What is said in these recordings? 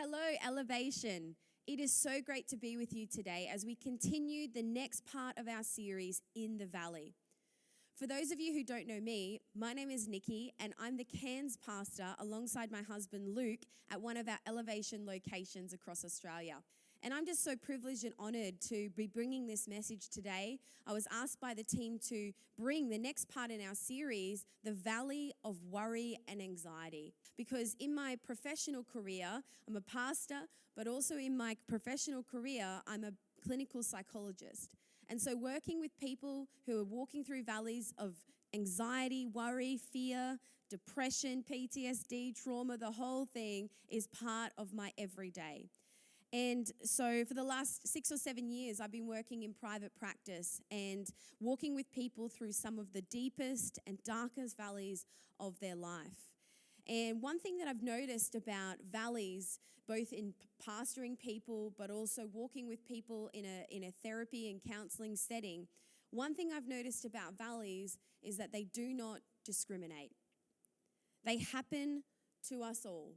Hello, Elevation. It is so great to be with you today as we continue the next part of our series, In the Valley. For those of you who don't know me, my name is Nikki and I'm the Cairns pastor alongside my husband Luke at one of our Elevation locations across Australia. And I'm just so privileged and honoured to be bringing this message today. I was asked by the team to bring the next part in our series, The Valley of Worry and Anxiety. Because in my professional career, I'm a pastor, but also in my professional career, I'm a clinical psychologist. And so working with people who are walking through valleys of anxiety, worry, fear, depression, PTSD, trauma, the whole thing is part of my everyday. And so for the last 6 or 7 years, I've been working in private practice and walking with people through some of the deepest and darkest valleys of their life. And one thing that I've noticed about valleys, both in pastoring people, but also walking with people in a therapy and counseling setting, one thing I've noticed about valleys is that they do not discriminate. They happen to us all.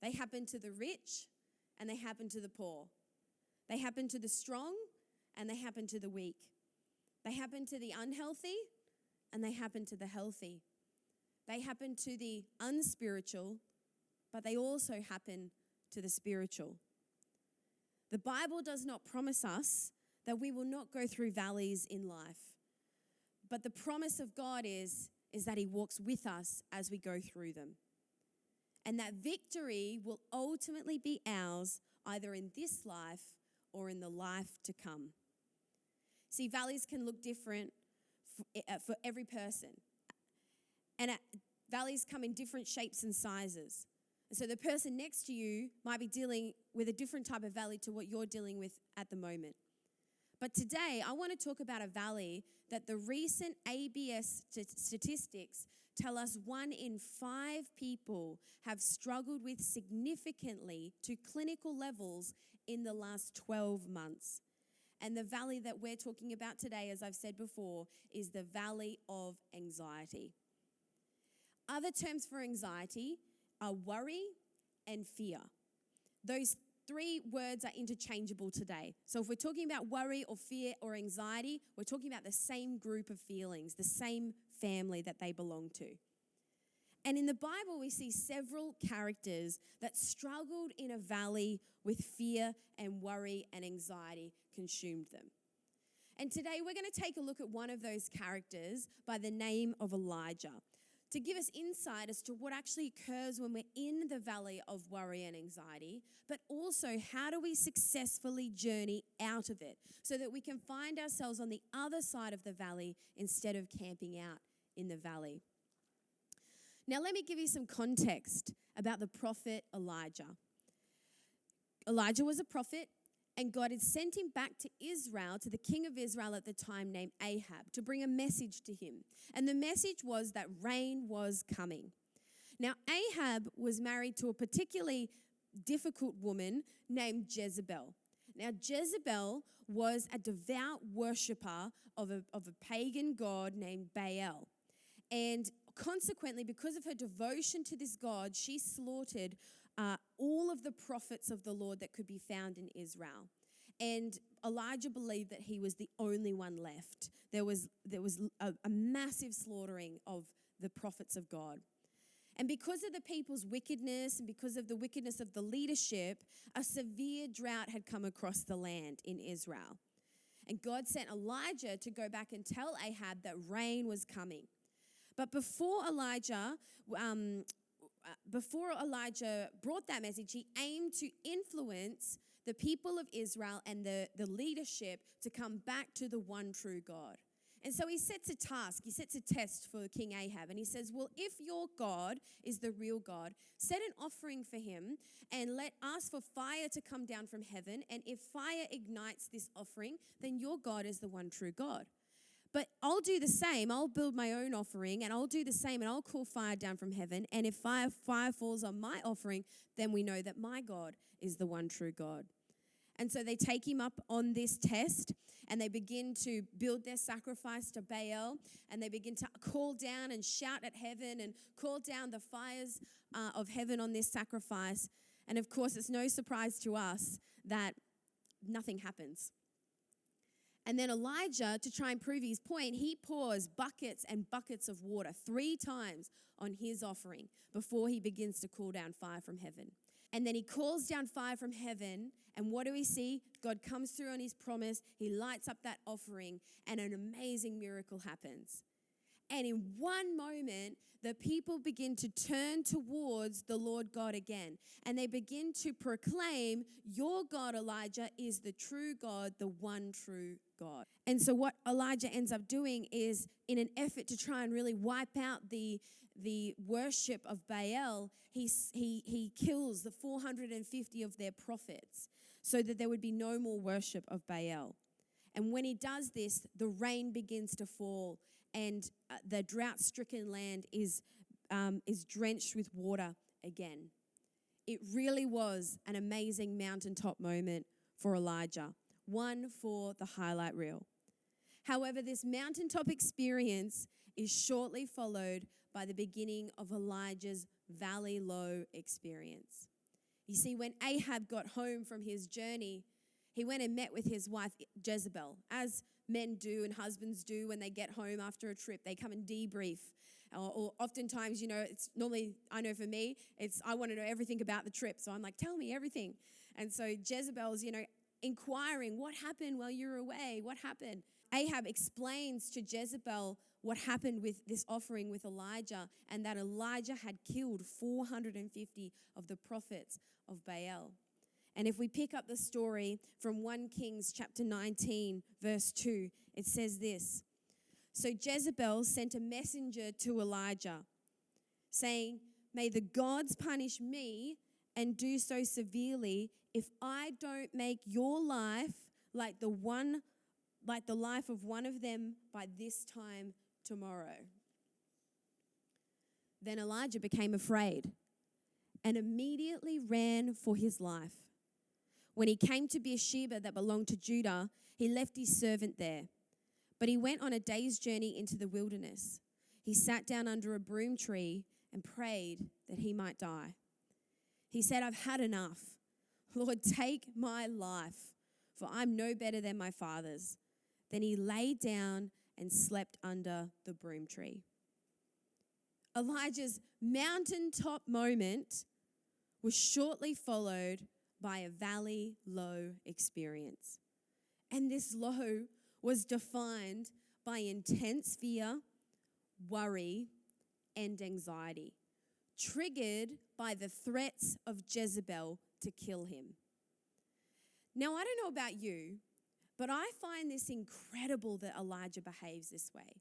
They happen to the rich, and they happen to the poor. They happen to the strong, and they happen to the weak. They happen to the unhealthy, and they happen to the healthy. They happen to the unspiritual, but they also happen to the spiritual. The Bible does not promise us that we will not go through valleys in life. But the promise of God is that He walks with us as we go through them. And that victory will ultimately be ours either in this life or in the life to come. See, valleys can look different for every person. And valleys come in different shapes and sizes. And so the person next to you might be dealing with a different type of valley to what you're dealing with at the moment. But today, I want to talk about a valley that the recent ABS statistics tell us 1 in 5 people have struggled with significantly to clinical levels in the last 12 months. And the valley that we're talking about today, as I've said before, is the valley of anxiety. Other terms for anxiety are worry and fear. Those 3 words are interchangeable today. So if we're talking about worry or fear or anxiety, we're talking about the same group of feelings, the same family that they belong to. And in the Bible, we see several characters that struggled in a valley with fear and worry and anxiety consumed them. And today we're going to take a look at one of those characters by the name of Elijah, to give us insight as to what actually occurs when we're in the valley of worry and anxiety, but also how do we successfully journey out of it so that we can find ourselves on the other side of the valley instead of camping out in the valley. Now, let me give you some context about the prophet Elijah. Elijah was a prophet, and God had sent him back to Israel, to the king of Israel at the time named Ahab, to bring a message to him. And the message was that rain was coming. Now, Ahab was married to a particularly difficult woman named Jezebel. Now, Jezebel was a devout worshipper of a pagan god named Baal. And consequently, because of her devotion to this god, she slaughtered all of the prophets of the Lord that could be found in Israel. And Elijah believed that he was the only one left. There was a massive slaughtering of the prophets of God. And because of the people's wickedness and because of the wickedness of the leadership, a severe drought had come across the land in Israel. And God sent Elijah to go back and tell Ahab that rain was coming. But before Elijah brought that message, he aimed to influence the people of Israel and the leadership to come back to the one true God. And so he sets a task, he sets a test for King Ahab. And he says, well, if your God is the real God, set an offering for him and ask for fire to come down from heaven. And if fire ignites this offering, then your God is the one true God. But I'll do the same. I'll build my own offering and I'll do the same and I'll call fire down from heaven. And if fire falls on my offering, then we know that my God is the one true God. And so they take him up on this test and they begin to build their sacrifice to Baal, and they begin to call down and shout at heaven and call down the fires of heaven on this sacrifice. And of course, it's no surprise to us that nothing happens. And then Elijah, to try and prove his point, he pours buckets and buckets of water 3 times on his offering before he begins to call down fire from heaven. And then he calls down fire from heaven, and what do we see? God comes through on his promise. He lights up that offering, and an amazing miracle happens. And in one moment, the people begin to turn towards the Lord God again. And they begin to proclaim, your God, Elijah, is the true God, the one true God. And so what Elijah ends up doing is, in an effort to try and really wipe out the worship of Baal, he kills the 450 of their prophets so that there would be no more worship of Baal. And when he does this, the rain begins to fall, and the drought-stricken land is drenched with water again. It really was an amazing mountaintop moment for Elijah, one for the highlight reel. However, this mountaintop experience is shortly followed by the beginning of Elijah's valley low experience. You see, when Ahab got home from his journey, he went and met with his wife Jezebel, as men do and husbands do when they get home after a trip. They come and debrief. Or oftentimes, it's normally, I know for me, I want to know everything about the trip. So I'm like, tell me everything. And so Jezebel's, inquiring, what happened while you were away? What happened? Ahab explains to Jezebel what happened with this offering with Elijah, and that Elijah had killed 450 of the prophets of Baal. And if we pick up the story from 1 Kings chapter 19, verse 2, it says this. So Jezebel sent a messenger to Elijah, saying, may the gods punish me and do so severely if I don't make your life like the life of one of them by this time tomorrow. Then Elijah became afraid and immediately ran for his life. When he came to Beersheba that belonged to Judah, he left his servant there. But he went on a day's journey into the wilderness. He sat down under a broom tree and prayed that he might die. He said, I've had enough. Lord, take my life, for I'm no better than my fathers. Then he lay down and slept under the broom tree. Elijah's mountaintop moment was shortly followed by a valley low experience. And this low was defined by intense fear, worry, and anxiety, triggered by the threats of Jezebel to kill him. Now, I don't know about you, but I find this incredible that Elijah behaves this way.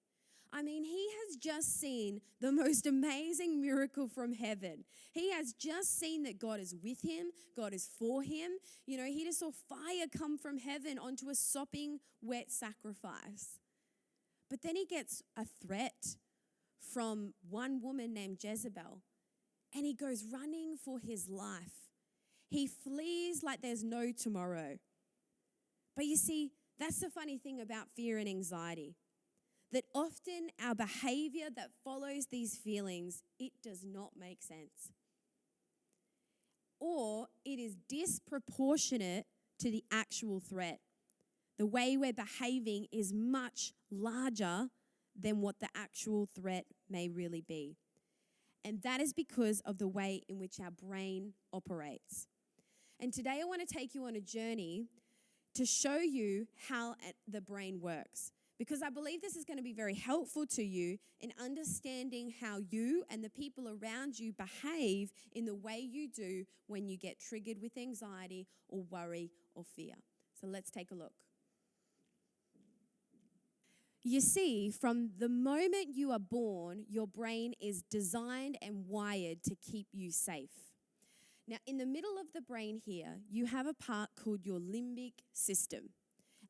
I mean, he has just seen the most amazing miracle from heaven. He has just seen that God is with him, God is for him. He just saw fire come from heaven onto a sopping wet sacrifice. But then he gets a threat from one woman named Jezebel, and he goes running for his life. He flees like there's no tomorrow. But you see, that's the funny thing about fear and anxiety, that often our behavior that follows these feelings, it does not make sense. Or it is disproportionate to the actual threat. The way we're behaving is much larger than what the actual threat may really be. And that is because of the way in which our brain operates. And today I want to take you on a journey to show you how the brain works, because I believe this is going to be very helpful to you in understanding how you and the people around you behave in the way you do when you get triggered with anxiety or worry or fear. So let's take a look. You see, from the moment you are born, your brain is designed and wired to keep you safe. Now, in the middle of the brain here, you have a part called your limbic system.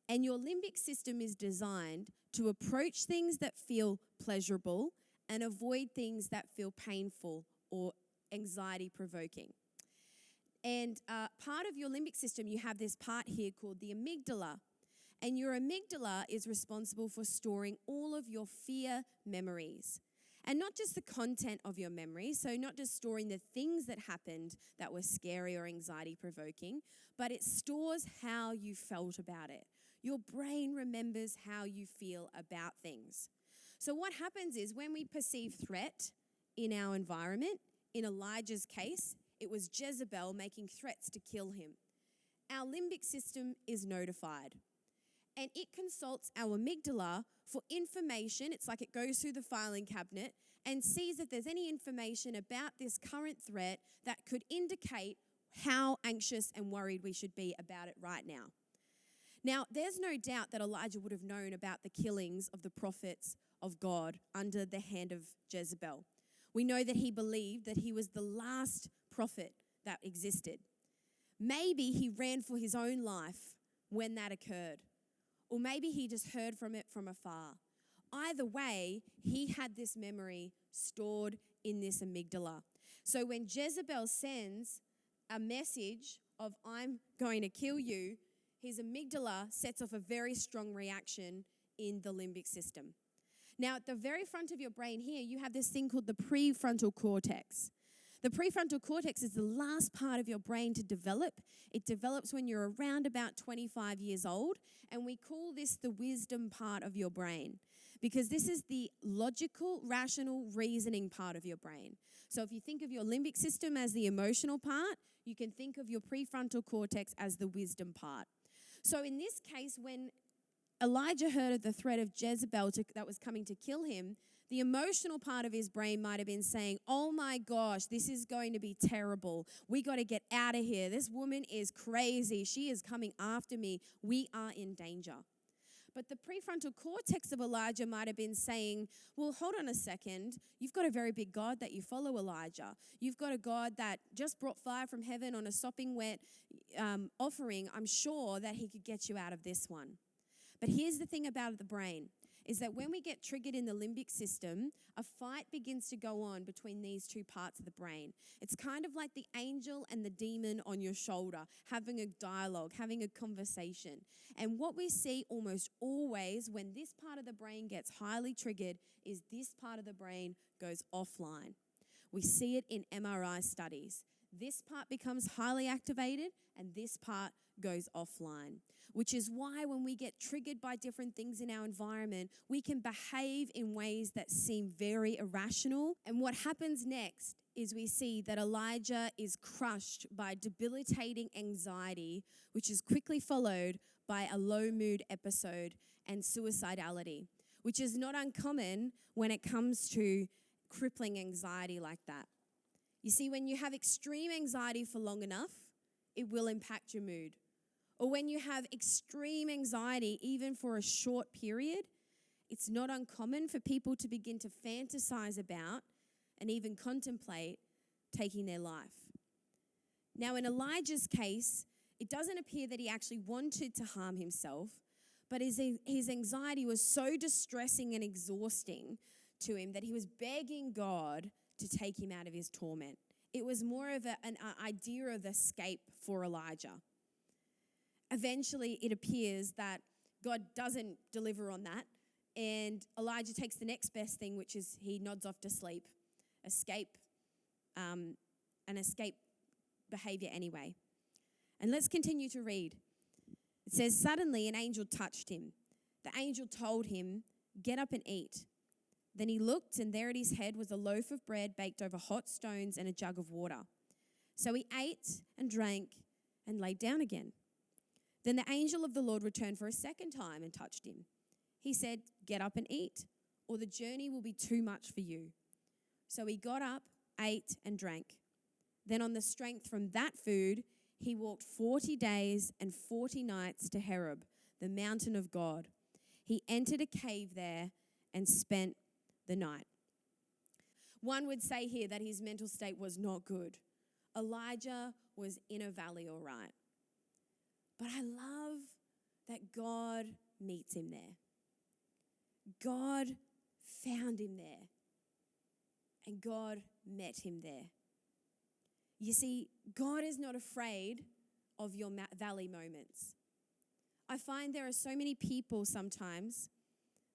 And your limbic system is designed to approach things that feel pleasurable and avoid things that feel painful or anxiety-provoking. And part of your limbic system, you have this part here called the amygdala. And your amygdala is responsible for storing all of your fear memories. And not just the content of your memory, so not just storing the things that happened that were scary or anxiety-provoking, but it stores how you felt about it. Your brain remembers how you feel about things. So what happens is when we perceive threat in our environment, in Elijah's case, it was Jezebel making threats to kill him. Our limbic system is notified. And it consults our amygdala for information. It's like it goes through the filing cabinet and sees if there's any information about this current threat that could indicate how anxious and worried we should be about it right now. Now, there's no doubt that Elijah would have known about the killings of the prophets of God under the hand of Jezebel. We know that he believed that he was the last prophet that existed. Maybe he ran for his own life when that occurred. Or maybe he just heard from it from afar. Either way, he had this memory stored in this amygdala. So when Jezebel sends a message of, I'm going to kill you, his amygdala sets off a very strong reaction in the limbic system. Now, at the very front of your brain here, you have this thing called the prefrontal cortex. The prefrontal cortex is the last part of your brain to develop. It develops when you're around about 25 years old, and we call this the wisdom part of your brain because this is the logical, rational, reasoning part of your brain. So if you think of your limbic system as the emotional part, you can think of your prefrontal cortex as the wisdom part. So in this case, when Elijah heard of the threat of Jezebel that was coming to kill him, the emotional part of his brain might have been saying, oh my gosh, this is going to be terrible. We got to get out of here. This woman is crazy. She is coming after me. We are in danger. But the prefrontal cortex of Elijah might have been saying, well, hold on a second. You've got a very big God that you follow, Elijah. You've got a God that just brought fire from heaven on a sopping wet offering. I'm sure that he could get you out of this one. But here's the thing about the brain, is that when we get triggered in the limbic system, a fight begins to go on between these two parts of the brain. It's kind of like the angel and the demon on your shoulder, having a dialogue, having a conversation. And what we see almost always when this part of the brain gets highly triggered is this part of the brain goes offline. We see it in MRI studies. This part becomes highly activated and this part goes offline, which is why when we get triggered by different things in our environment, we can behave in ways that seem very irrational. And what happens next is we see that Elijah is crushed by debilitating anxiety, which is quickly followed by a low mood episode and suicidality, which is not uncommon when it comes to crippling anxiety like that. You see, when you have extreme anxiety for long enough, it will impact your mood. Or when you have extreme anxiety, even for a short period, it's not uncommon for people to begin to fantasize about and even contemplate taking their life. Now, in Elijah's case, it doesn't appear that he actually wanted to harm himself, but his anxiety was so distressing and exhausting to him that he was begging God to take him out of his torment. It was more of an idea of escape for Elijah. Eventually, it appears that God doesn't deliver on that, and Elijah takes the next best thing, which is he nods off to sleep. An escape behavior anyway. And let's continue to read. It says, suddenly an angel touched him. The angel told him, get up and eat. Then he looked, and there at his head was a loaf of bread baked over hot stones and a jug of water. So he ate and drank and laid down again. Then the angel of the Lord returned for a second time and touched him. He said, get up and eat, or the journey will be too much for you. So he got up, ate, and drank. Then on the strength from that food, he walked 40 days and 40 nights to Horeb, the mountain of God. He entered a cave there and spent the night. One would say here that his mental state was not good. Elijah was in a valley, all right. But I love that God meets him there. God found him there. And God met him there. You see, God is not afraid of your valley moments. I find there are so many people sometimes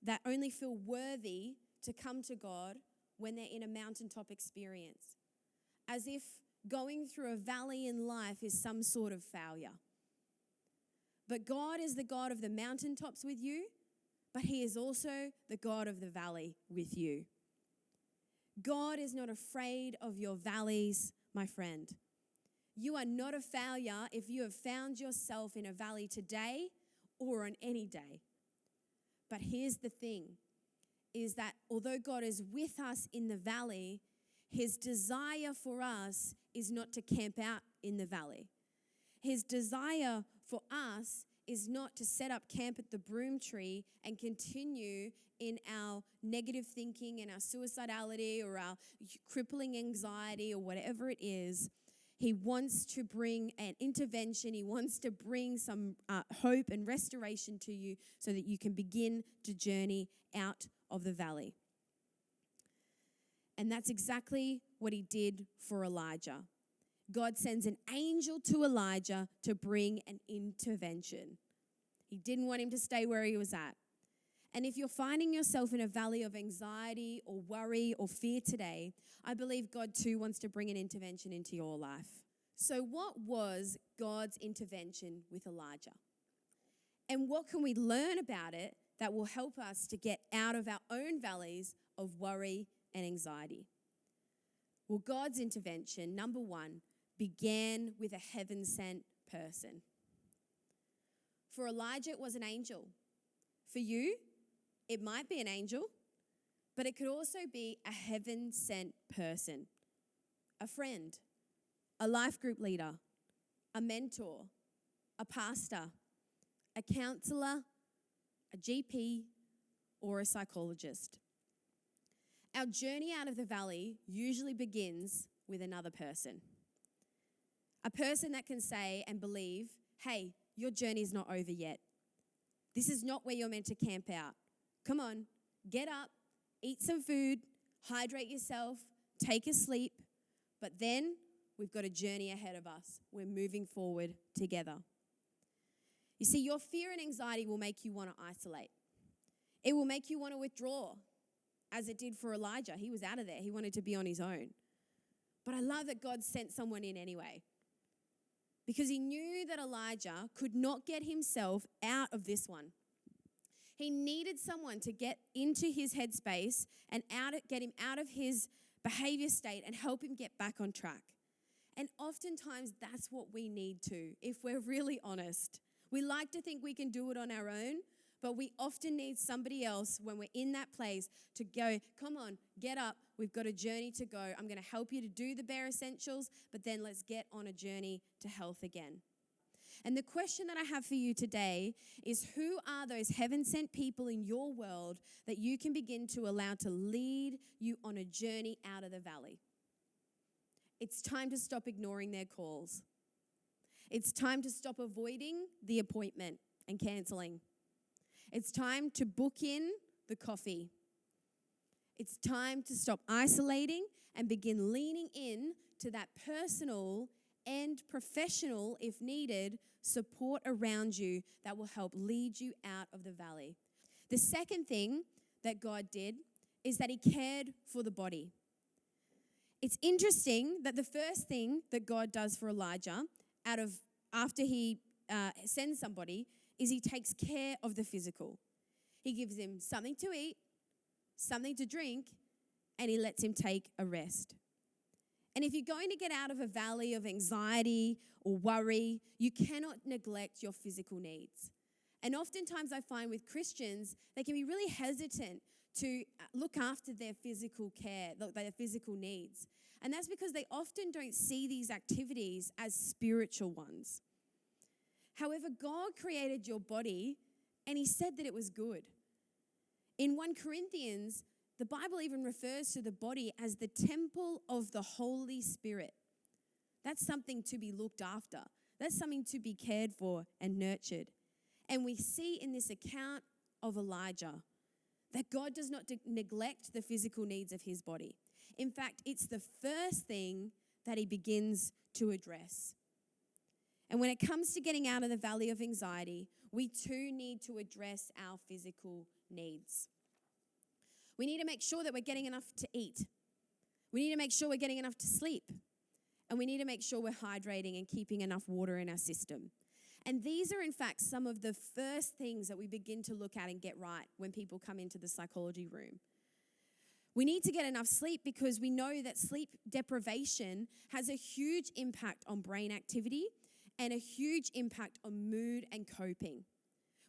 that only feel worthy to come to God when they're in a mountaintop experience, as if going through a valley in life is some sort of failure. But God is the God of the mountaintops with you, but He is also the God of the valley with you. God is not afraid of your valleys, my friend. You are not a failure if you have found yourself in a valley today or on any day. But here's the thing, is that although God is with us in the valley, His desire for us is not to camp out in the valley. His desire for us is not to set up camp at the broom tree and continue in our negative thinking and our suicidality or our crippling anxiety or whatever it is. He wants to bring an intervention. He wants to bring some hope and restoration to you so that you can begin to journey out of the valley. And that's exactly what He did for Elijah. God sends an angel to Elijah to bring an intervention. He didn't want him to stay where he was at. And if you're finding yourself in a valley of anxiety or worry or fear today, I believe God too wants to bring an intervention into your life. So what was God's intervention with Elijah? And what can we learn about it that will help us to get out of our own valleys of worry and anxiety? Well, God's intervention, number one, began with a heaven-sent person. For Elijah, it was an angel. For you, it might be an angel, but it could also be a heaven-sent person, a friend, a life group leader, a mentor, a pastor, a counselor, a GP, or a psychologist. Our journey out of the valley usually begins with another person. A person that can say and believe, hey, your journey is not over yet. This is not where you're meant to camp out. Come on, get up, eat some food, hydrate yourself, take a sleep, but then we've got a journey ahead of us. We're moving forward together. You see, your fear and anxiety will make you want to isolate. It will make you want to withdraw, as it did for Elijah. He was out of there. He wanted to be on his own. But I love that God sent someone in anyway, because He knew that Elijah could not get himself out of this one. He needed someone to get into his headspace and get him out of his behavior state and help him get back on track. And oftentimes that's what we need to, if we're really honest. We like to think we can do it on our own, but we often need somebody else when we're in that place to go, come on, get up. We've got a journey to go. I'm going to help you to do the bare essentials, but then let's get on a journey to health again. And the question that I have for you today is, who are those heaven-sent people in your world that you can begin to allow to lead you on a journey out of the valley? It's time to stop ignoring their calls. It's time to stop avoiding the appointment and cancelling. It's time to book in the coffee. It's time to stop isolating and begin leaning in to that personal and professional, if needed, support around you that will help lead you out of the valley. The second thing that God did is that He cared for the body. It's interesting that the first thing that God does for Elijah after He sends somebody is He takes care of the physical. He gives him something to eat, something to drink, and He lets him take a rest. And if you're going to get out of a valley of anxiety or worry, you cannot neglect your physical needs. And oftentimes I find with Christians, they can be really hesitant to look after their physical care, their physical needs. And that's because they often don't see these activities as spiritual ones. However, God created your body and He said that it was good. In 1 Corinthians, the Bible even refers to the body as the temple of the Holy Spirit. That's something to be looked after. That's something to be cared for and nurtured. And we see in this account of Elijah that God does not neglect the physical needs of his body. In fact, it's the first thing that he begins to address. And when it comes to getting out of the valley of anxiety, we too need to address our physical needs. We need to make sure that we're getting enough to eat. We need to make sure we're getting enough to sleep. And we need to make sure we're hydrating and keeping enough water in our system. And these are, in fact, some of the first things that we begin to look at and get right when people come into the psychology room. We need to get enough sleep because we know that sleep deprivation has a huge impact on brain activity and a huge impact on mood and coping.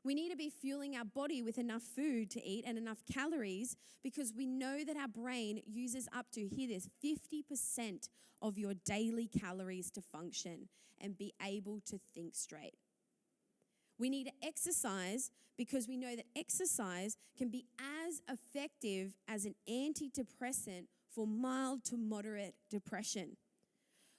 We need to be fueling our body with enough food to eat and enough calories because we know that our brain uses up to, hear this, 50% of your daily calories to function and be able to think straight. We need to exercise because we know that exercise can be as effective as an antidepressant for mild to moderate depression.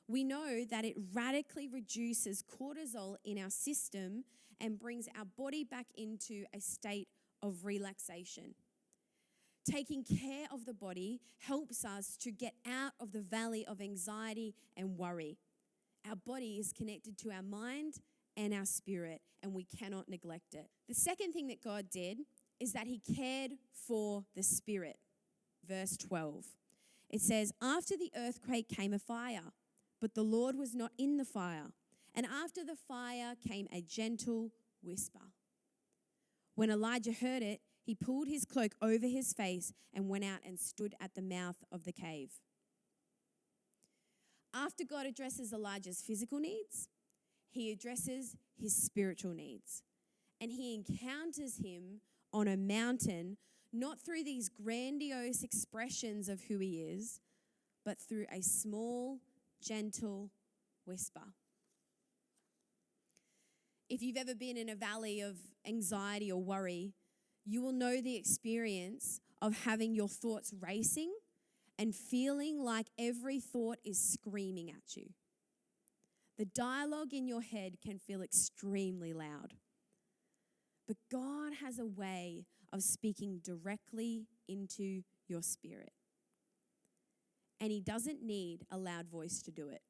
We know that it radically reduces cortisol in our system and brings our body back into a state of relaxation. Taking care of the body helps us to get out of the valley of anxiety and worry. Our body is connected to our mind and our spirit, and we cannot neglect it. The second thing that God did is that he cared for the spirit. Verse 12, it says, after the earthquake came a fire, but the Lord was not in the fire. And after the fire came a gentle whisper. When Elijah heard it, he pulled his cloak over his face and went out and stood at the mouth of the cave. After God addresses Elijah's physical needs, he addresses his spiritual needs. And he encounters him on a mountain, not through these grandiose expressions of who he is, but through a small, gentle whisper. If you've ever been in a valley of anxiety or worry, you will know the experience of having your thoughts racing and feeling like every thought is screaming at you. The dialogue in your head can feel extremely loud. But God has a way of speaking directly into your spirit. And he doesn't need a loud voice to do it.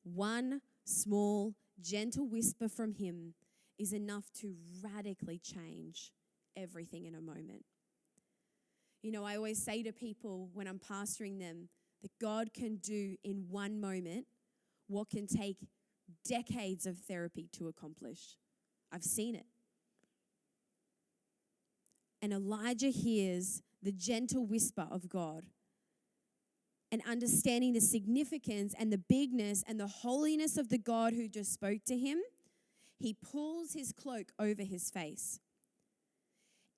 One small, gentle whisper from him is enough to radically change everything in a moment. You know, I always say to people when I'm pastoring them that God can do in one moment what can take decades of therapy to accomplish. I've seen it. And Elijah hears the gentle whisper of God. And understanding the significance and the bigness and the holiness of the God who just spoke to him, he pulls his cloak over his face.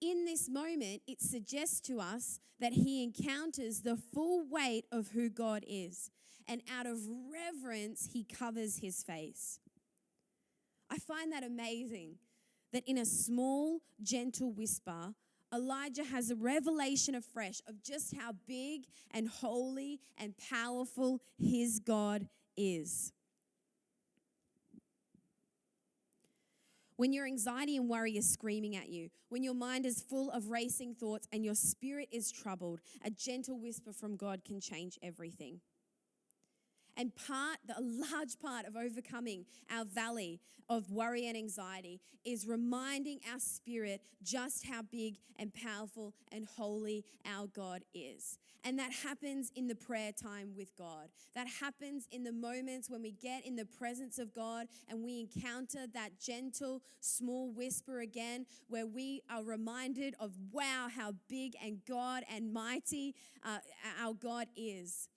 In this moment, it suggests to us that he encounters the full weight of who God is. And out of reverence, he covers his face. I find that amazing, that in a small, gentle whisper, Elijah has a revelation afresh of just how big and holy and powerful his God is. When your anxiety and worry is screaming at you, when your mind is full of racing thoughts and your spirit is troubled, a gentle whisper from God can change everything. And a large part of overcoming our valley of worry and anxiety is reminding our spirit just how big and powerful and holy our God is. And that happens in the prayer time with God. That happens in the moments when we get in the presence of God and we encounter that gentle, small whisper again, where we are reminded of, wow, how big and God and mighty our God is.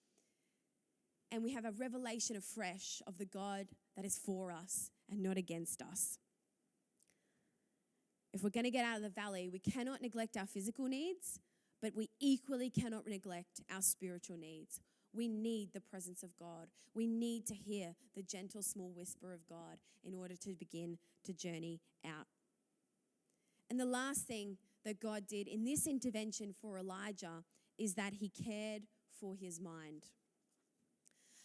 And we have a revelation afresh of the God that is for us and not against us. If we're going to get out of the valley, we cannot neglect our physical needs, but we equally cannot neglect our spiritual needs. We need the presence of God. We need to hear the gentle, small whisper of God in order to begin to journey out. And the last thing that God did in this intervention for Elijah is that he cared for his mind.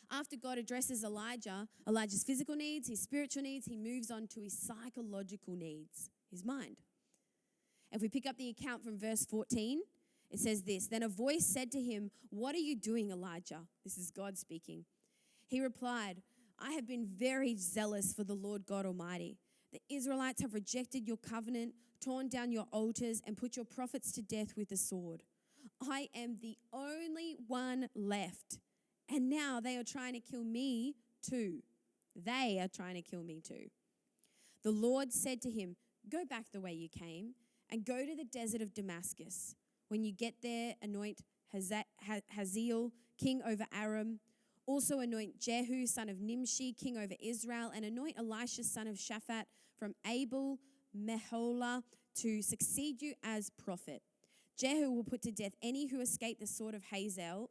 After God addresses Elijah's physical needs, his spiritual needs, he moves on to his psychological needs, his mind. If we pick up the account from verse 14, it says this, then a voice said to him, what are you doing, Elijah? This is God speaking. He replied, I have been very zealous for the Lord God Almighty. The Israelites have rejected your covenant, torn down your altars, and put your prophets to death with the sword. I am the only one left, and now they are trying to kill me too. They are trying to kill me too. The Lord said to him, go back the way you came and go to the desert of Damascus. When you get there, anoint Hazael, king over Aram. Also anoint Jehu, son of Nimshi, king over Israel, and anoint Elisha, son of Shaphat, from Abel Meholah, to succeed you as prophet. Jehu will put to death any who escape the sword of Hazael,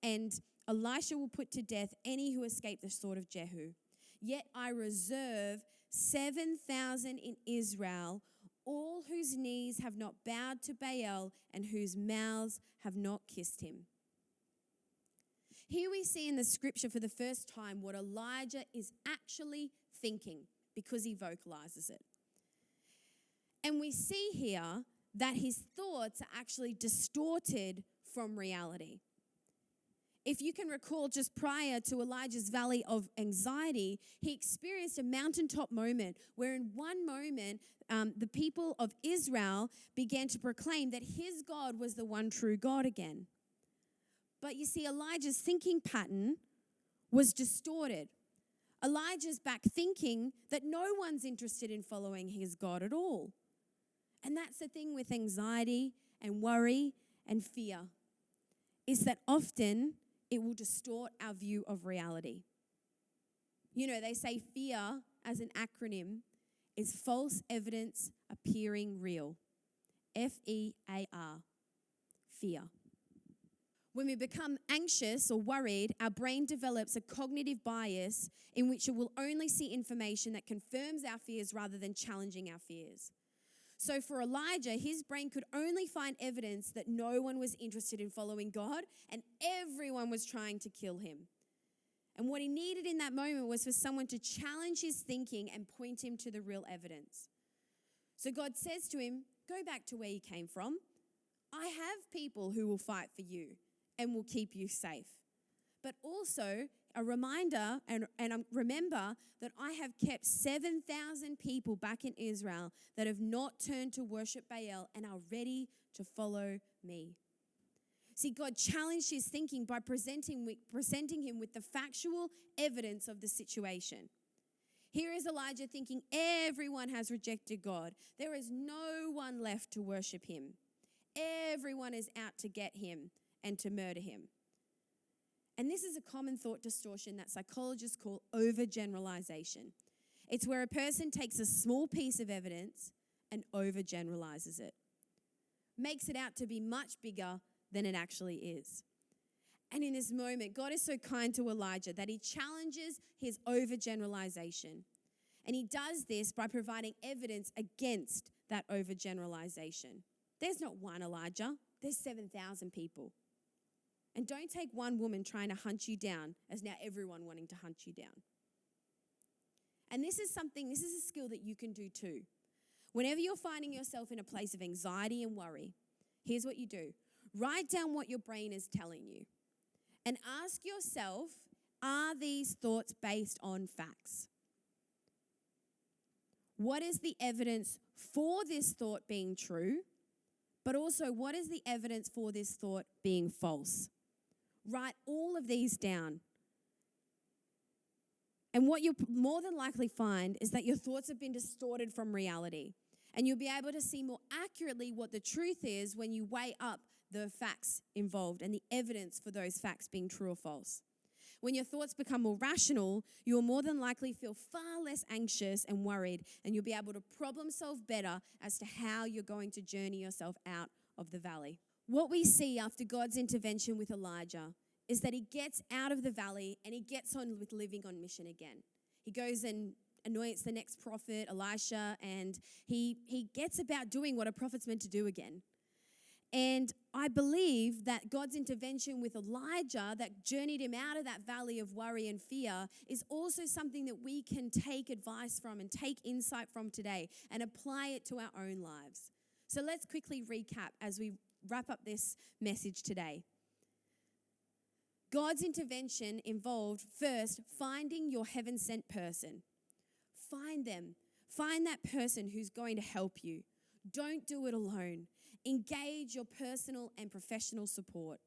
and Elisha will put to death any who escape the sword of Jehu. Yet I reserve 7,000 in Israel, all whose knees have not bowed to Baal and whose mouths have not kissed him. Here we see in the scripture for the first time what Elijah is actually thinking because he vocalizes it. And we see here that his thoughts are actually distorted from reality. If you can recall, just prior to Elijah's valley of anxiety, he experienced a mountaintop moment where in one moment, the people of Israel began to proclaim that his God was the one true God again. But you see, Elijah's thinking pattern was distorted. Elijah's back thinking that no one's interested in following his God at all. And that's the thing with anxiety and worry and fear, is that often it will distort our view of reality. You know, they say fear as an acronym is false evidence appearing real. F-E-A-R, fear. When we become anxious or worried, our brain develops a cognitive bias in which it will only see information that confirms our fears rather than challenging our fears. So for Elijah, his brain could only find evidence that no one was interested in following God and everyone was trying to kill him. And what he needed in that moment was for someone to challenge his thinking and point him to the real evidence. So God says to him, go back to where you came from. I have people who will fight for you and will keep you safe. But also a reminder and remember that I have kept 7,000 people back in Israel that have not turned to worship Baal and are ready to follow me. See, God challenged his thinking by presenting him with the factual evidence of the situation. Here is Elijah thinking everyone has rejected God. There is no one left to worship him. Everyone is out to get him and to murder him. And this is a common thought distortion that psychologists call overgeneralization. It's where a person takes a small piece of evidence and overgeneralizes it, makes it out to be much bigger than it actually is. And in this moment, God is so kind to Elijah that he challenges his overgeneralization. And he does this by providing evidence against that overgeneralization. There's not one Elijah, there's 7,000 people. And don't take one woman trying to hunt you down as now everyone wanting to hunt you down. And this is a skill that you can do too. Whenever you're finding yourself in a place of anxiety and worry, here's what you do. Write down what your brain is telling you and ask yourself, are these thoughts based on facts? What is the evidence for this thought being true? But also, what is the evidence for this thought being false? Write all of these down. And what you'll more than likely find is that your thoughts have been distorted from reality. And you'll be able to see more accurately what the truth is when you weigh up the facts involved and the evidence for those facts being true or false. When your thoughts become more rational, you will more than likely feel far less anxious and worried, and you'll be able to problem solve better as to how you're going to journey yourself out of the valley. What we see after God's intervention with Elijah is that he gets out of the valley and he gets on with living on mission again. He goes and anoints the next prophet, Elisha, and he gets about doing what a prophet's meant to do again. And I believe that God's intervention with Elijah that journeyed him out of that valley of worry and fear is also something that we can take advice from and take insight from today and apply it to our own lives. So let's quickly recap as we wrap up this message today. God's intervention involved first finding your heaven-sent person. Find them. Find that person who's going to help you. Don't do it alone. Engage your personal and professional support.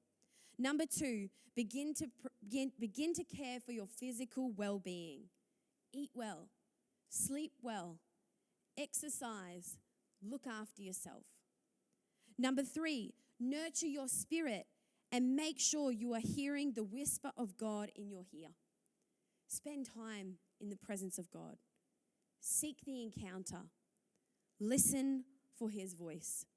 Number 2, begin to care for your physical well-being. Eat well, sleep well, exercise, look after yourself. Number 3, nurture your spirit and make sure you are hearing the whisper of God in your ear. Spend time in the presence of God. Seek the encounter. Listen for his voice.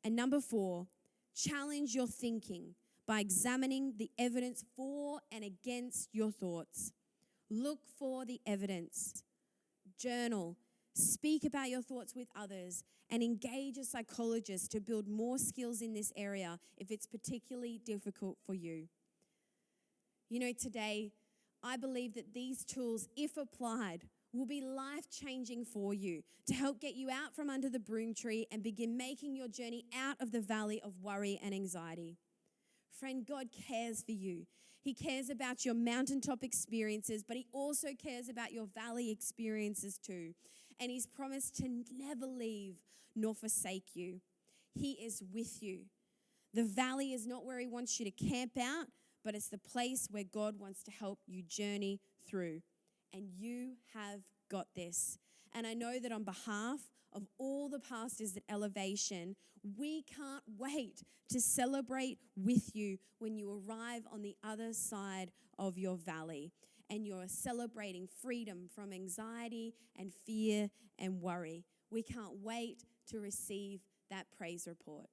And number 4, challenge your thinking by examining the evidence for and against your thoughts. Look for the evidence. Journal. Speak about your thoughts with others and engage a psychologist to build more skills in this area if it's particularly difficult for you. You know, today, I believe that these tools, if applied, will be life-changing for you to help get you out from under the broom tree and begin making your journey out of the valley of worry and anxiety. Friend, God cares for you. He cares about your mountaintop experiences, but he also cares about your valley experiences too. And he's promised to never leave nor forsake you. He is with you. The valley is not where he wants you to camp out, but it's the place where God wants to help you journey through. And you have got this. And I know that on behalf of all the pastors at Elevation, we can't wait to celebrate with you when you arrive on the other side of your valley and you're celebrating freedom from anxiety and fear and worry. We can't wait to receive that praise report.